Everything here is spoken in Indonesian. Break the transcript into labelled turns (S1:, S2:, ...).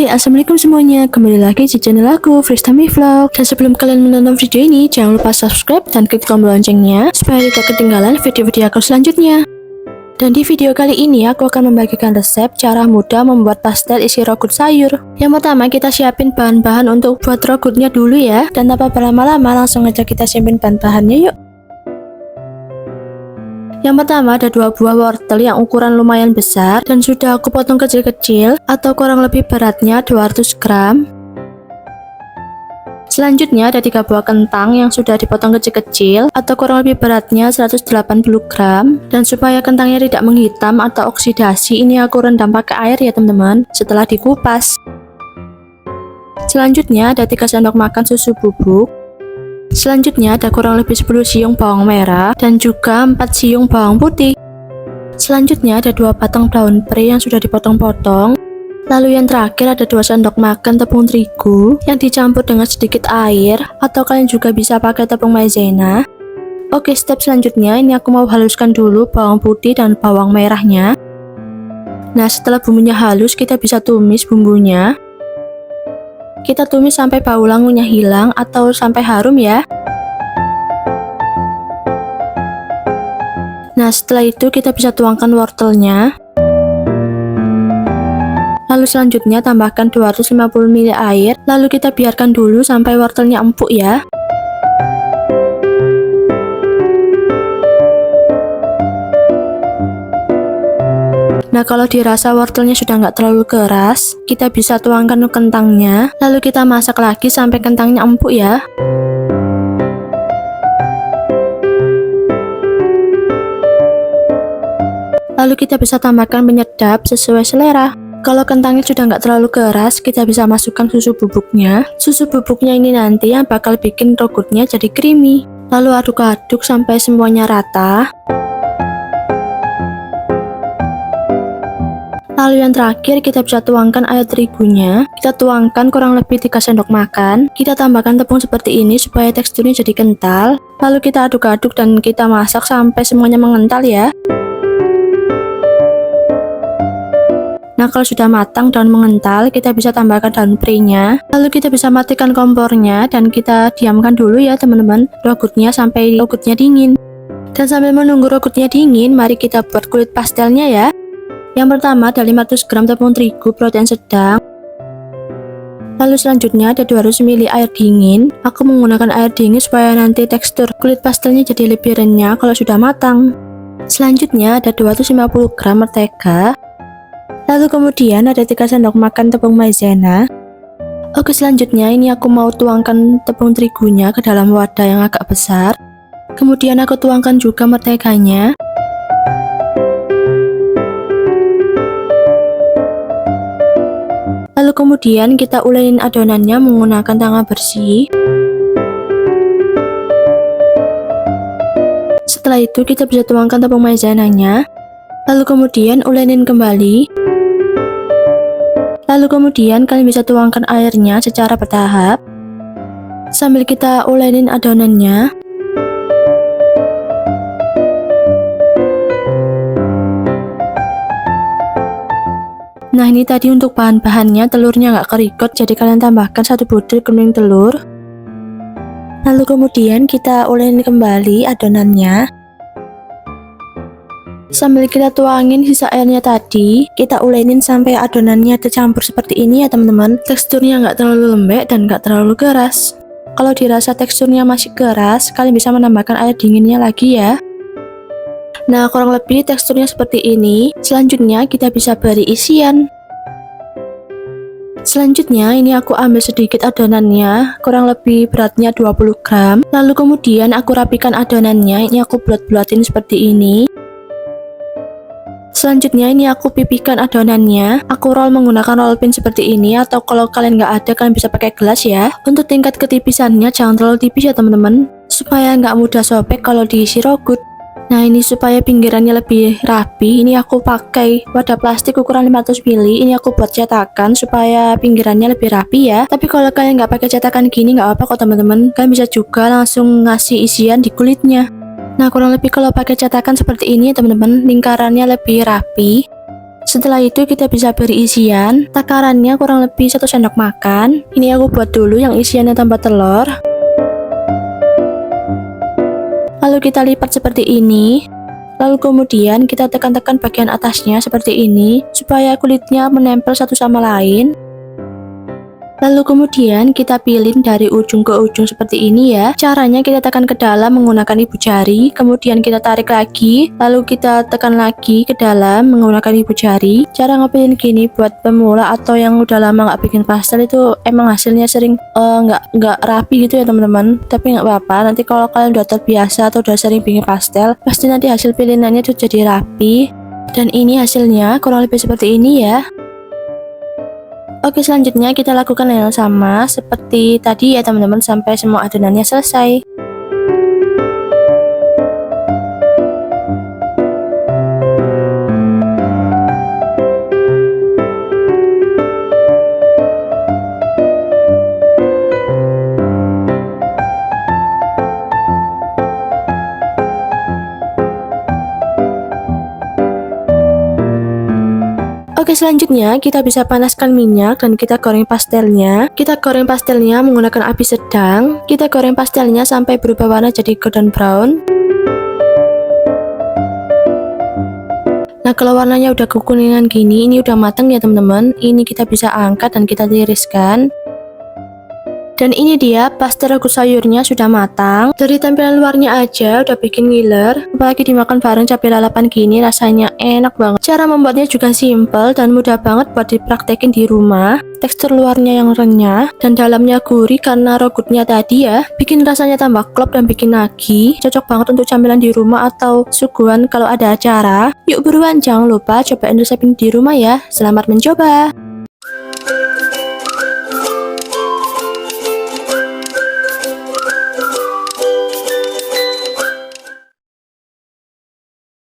S1: Hai, assalamualaikum semuanya. Kembali lagi di channel aku, Fristami Vlog. Dan sebelum kalian menonton video ini, jangan lupa subscribe dan klik tombol loncengnya supaya tidak ketinggalan video-video aku selanjutnya. Dan di video kali ini aku akan membagikan resep cara mudah membuat pastel isi rogut sayur. Yang pertama kita siapin bahan-bahan untuk buat rogutnya dulu ya. Dan tanpa berlama-lama langsung aja kita siapin bahan-bahannya yuk. Yang pertama ada 2 buah wortel yang ukuran lumayan besar dan sudah aku potong kecil-kecil atau kurang lebih beratnya 200 gram. Selanjutnya ada 3 buah kentang yang sudah dipotong kecil-kecil atau kurang lebih beratnya 180 gram. Dan supaya kentangnya tidak menghitam atau oksidasi, ini aku rendam pakai air ya teman-teman setelah dikupas. Selanjutnya ada 3 sendok makan susu bubuk. Selanjutnya ada kurang lebih 10 siung bawang merah dan juga 4 siung bawang putih. Selanjutnya ada 2 batang daun pre yang sudah dipotong-potong. Lalu yang terakhir ada 2 sendok makan tepung terigu yang dicampur dengan sedikit air, atau kalian juga bisa pakai tepung maizena. Oke, step selanjutnya ini aku mau haluskan dulu bawang putih dan bawang merahnya. Nah, setelah bumbunya halus kita bisa tumis bumbunya. Kita tumis sampai bau langunya hilang atau sampai harum ya. Nah, setelah itu kita bisa tuangkan wortelnya. Lalu selanjutnya tambahkan 250 ml air, lalu kita biarkan dulu sampai wortelnya empuk ya. Nah, kalau dirasa wortelnya sudah nggak terlalu keras, kita bisa tuangkan kentangnya, lalu kita masak lagi sampai kentangnya empuk ya. Lalu kita bisa tambahkan penyedap sesuai selera. Kalau kentangnya sudah nggak terlalu keras, kita bisa masukkan susu bubuknya. Susu bubuknya ini nanti yang bakal bikin rogutnya jadi creamy. Lalu aduk-aduk sampai semuanya rata. Lalu yang terakhir kita bisa tuangkan air terigunya. Kita tuangkan kurang lebih 3 sendok makan. Kita tambahkan tepung seperti ini supaya teksturnya jadi kental. Lalu kita aduk-aduk dan kita masak sampai semuanya mengental ya. Nah, kalau sudah matang dan mengental, kita bisa tambahkan daun pre-nya. Lalu kita bisa matikan kompornya dan kita diamkan dulu ya teman-teman rogutnya sampai rogutnya dingin. Dan sambil menunggu rogutnya dingin, mari kita buat kulit pastelnya ya. Yang pertama ada 500 gram tepung terigu protein sedang. Lalu selanjutnya ada 200 ml air dingin. Aku menggunakan air dingin supaya nanti tekstur kulit pastelnya jadi lebih renyah kalau sudah matang. Selanjutnya ada 250 gram mentega. Lalu kemudian ada 3 sendok makan tepung maizena. Oke, selanjutnya ini aku mau tuangkan tepung terigunya ke dalam wadah yang agak besar. Kemudian aku tuangkan juga menteganya. Lalu kemudian kita ulenin adonannya menggunakan tangan bersih. Setelah itu kita bisa tuangkan tepung maizenanya. Lalu kemudian ulenin kembali. Lalu kemudian kalian bisa tuangkan airnya secara bertahap sambil kita ulenin adonannya. Nah, ini tadi untuk bahan-bahannya, telurnya nggak kerikot, jadi kalian tambahkan 1 butir kuning telur. Lalu kemudian kita ulenin kembali adonannya. Sambil kita tuangin sisa airnya tadi, kita ulenin sampai adonannya tercampur seperti ini ya teman-teman. Teksturnya nggak terlalu lembek dan nggak terlalu keras. Kalau dirasa teksturnya masih keras, kalian bisa menambahkan air dinginnya lagi ya. Nah, kurang lebih teksturnya seperti ini. Selanjutnya kita bisa beri isian. Selanjutnya ini aku ambil sedikit adonannya, kurang lebih beratnya 20 gram. Lalu kemudian aku rapikan adonannya, ini aku bulat-bulatin seperti ini. Selanjutnya ini aku pipihkan adonannya. Aku roll menggunakan roll pin seperti ini, atau kalau kalian nggak ada kalian bisa pakai gelas ya. Untuk tingkat ketipisannya jangan terlalu tipis ya teman-teman, supaya nggak mudah sobek kalau diisi rogut. Nah, ini supaya pinggirannya lebih rapi, ini aku pakai wadah plastik ukuran 500 ml. Ini aku buat cetakan supaya pinggirannya lebih rapi ya. Tapi kalau kalian nggak pakai cetakan gini nggak apa-apa kok teman-teman. Kalian bisa juga langsung ngasih isian di kulitnya. Nah, kurang lebih kalau pakai cetakan seperti ini teman-teman, lingkarannya lebih rapi. Setelah itu kita bisa beri isian. Takarannya kurang lebih 1 sendok makan. Ini aku buat dulu yang isiannya tanpa telur. Lalu kita lipat seperti ini. Lalu kemudian kita tekan-tekan bagian atasnya seperti ini supaya kulitnya menempel satu sama lain. Lalu kemudian kita pilin dari ujung ke ujung seperti ini ya. Caranya kita tekan ke dalam menggunakan ibu jari, kemudian kita tarik lagi, lalu kita tekan lagi ke dalam menggunakan ibu jari. Cara ngepilin gini buat pemula atau yang udah lama nggak bikin pastel itu emang hasilnya sering nggak rapi gitu ya teman-teman. Tapi nggak apa-apa, nanti kalau kalian udah terbiasa atau udah sering bikin pastel, pasti nanti hasil pilinannya tuh jadi rapi. Dan ini hasilnya kurang lebih seperti ini ya. Oke, selanjutnya kita lakukan yang sama seperti tadi ya teman-teman sampai semua adonannya selesai. Oke, selanjutnya kita bisa panaskan minyak dan kita goreng pastelnya. Kita goreng pastelnya menggunakan api sedang. Kita goreng pastelnya sampai berubah warna jadi golden brown. Nah, kalau warnanya udah kekuningan gini, ini udah matang ya teman-teman. Ini kita bisa angkat dan kita tiriskan. Dan ini dia pastel ragu sayurnya sudah matang. Dari tampilan luarnya aja udah bikin ngiler. Apalagi dimakan bareng cabai lalapan gini rasanya enak banget. Cara membuatnya juga simple dan mudah banget buat dipraktekin di rumah. Tekstur luarnya yang renyah dan dalamnya gurih karena rogutnya tadi ya. Bikin rasanya tambah klop dan bikin nagih. Cocok banget untuk camilan di rumah atau suguhan kalau ada acara. Yuk buruan, jangan lupa cobain resep ini di rumah ya. Selamat mencoba.